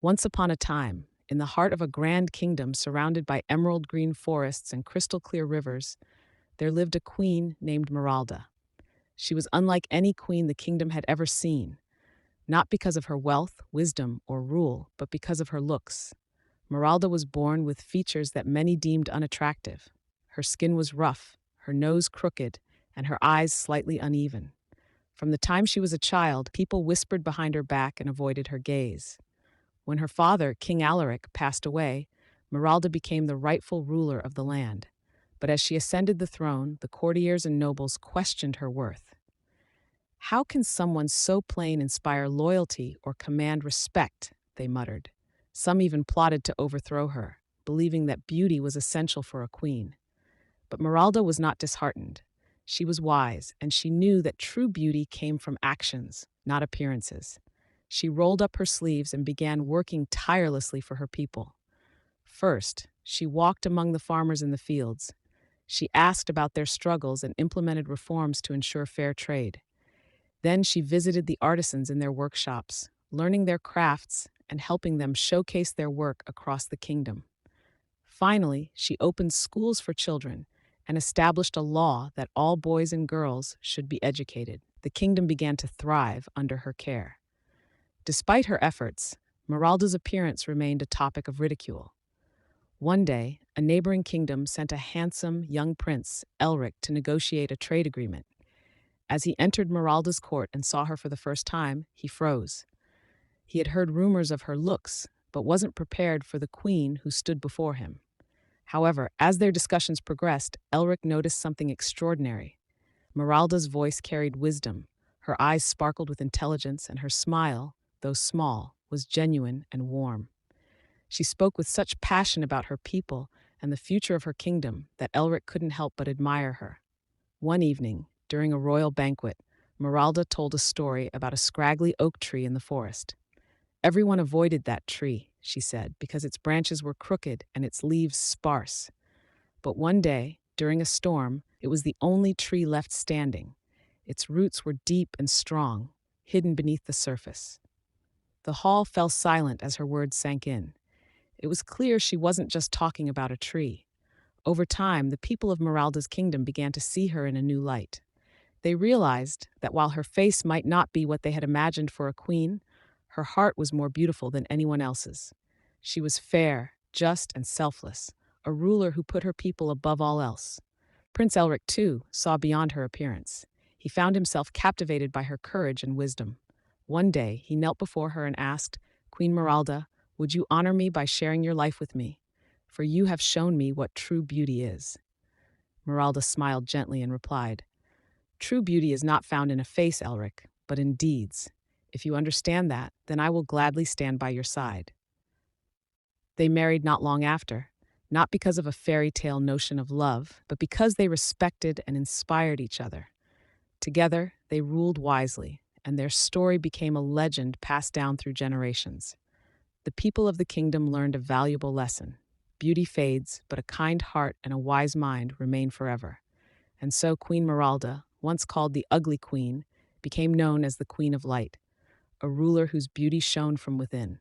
Once upon a time, in the heart of a grand kingdom surrounded by emerald green forests and crystal clear rivers, there lived a queen named Meralda. She was unlike any queen the kingdom had ever seen, not because of her wealth, wisdom, or rule, but because of her looks. Meralda was born with features that many deemed unattractive. Her skin was rough, her nose crooked, and her eyes slightly uneven. From the time she was a child, people whispered behind her back and avoided her gaze. When her father, King Alaric, passed away, Meralda became the rightful ruler of the land. But as she ascended the throne, the courtiers and nobles questioned her worth. How can someone so plain inspire loyalty or command respect? They muttered. Some even plotted to overthrow her, believing that beauty was essential for a queen. But Meralda was not disheartened. She was wise, and she knew that true beauty came from actions, not appearances. She rolled up her sleeves and began working tirelessly for her people. First, she walked among the farmers in the fields. She asked about their struggles and implemented reforms to ensure fair trade. Then she visited the artisans in their workshops, learning their crafts and helping them showcase their work across the kingdom. Finally, she opened schools for children and established a law that all boys and girls should be educated. The kingdom began to thrive under her care. Despite her efforts, Meralda's appearance remained a topic of ridicule. One day, a neighboring kingdom sent a handsome young prince, Elric, to negotiate a trade agreement. As he entered Meralda's court and saw her for the first time, he froze. He had heard rumors of her looks, but wasn't prepared for the queen who stood before him. However, as their discussions progressed, Elric noticed something extraordinary. Meralda's voice carried wisdom, her eyes sparkled with intelligence, and her smile, though small, was genuine and warm. She spoke with such passion about her people and the future of her kingdom that Elric couldn't help but admire her. One evening, during a royal banquet, Meralda told a story about a scraggly oak tree in the forest. Everyone avoided that tree, she said, because its branches were crooked and its leaves sparse. But one day, during a storm, it was the only tree left standing. Its roots were deep and strong, hidden beneath the surface. The hall fell silent as her words sank in. It was clear she wasn't just talking about a tree. Over time, the people of Meralda's kingdom began to see her in a new light. They realized that while her face might not be what they had imagined for a queen, her heart was more beautiful than anyone else's. She was fair, just, and selfless, a ruler who put her people above all else. Prince Elric, too, saw beyond her appearance. He found himself captivated by her courage and wisdom. One day, he knelt before her and asked, "Queen Meralda, would you honor me by sharing your life with me? For you have shown me what true beauty is." Meralda smiled gently and replied, "True beauty is not found in a face, Elric, but in deeds. If you understand that, then I will gladly stand by your side." They married not long after, not because of a fairy tale notion of love, but because they respected and inspired each other. Together, they ruled wisely, and their story became a legend passed down through generations. The people of the kingdom learned a valuable lesson. Beauty fades, but a kind heart and a wise mind remain forever. And so Queen Meralda, once called the Ugly Queen, became known as the Queen of Light, a ruler whose beauty shone from within.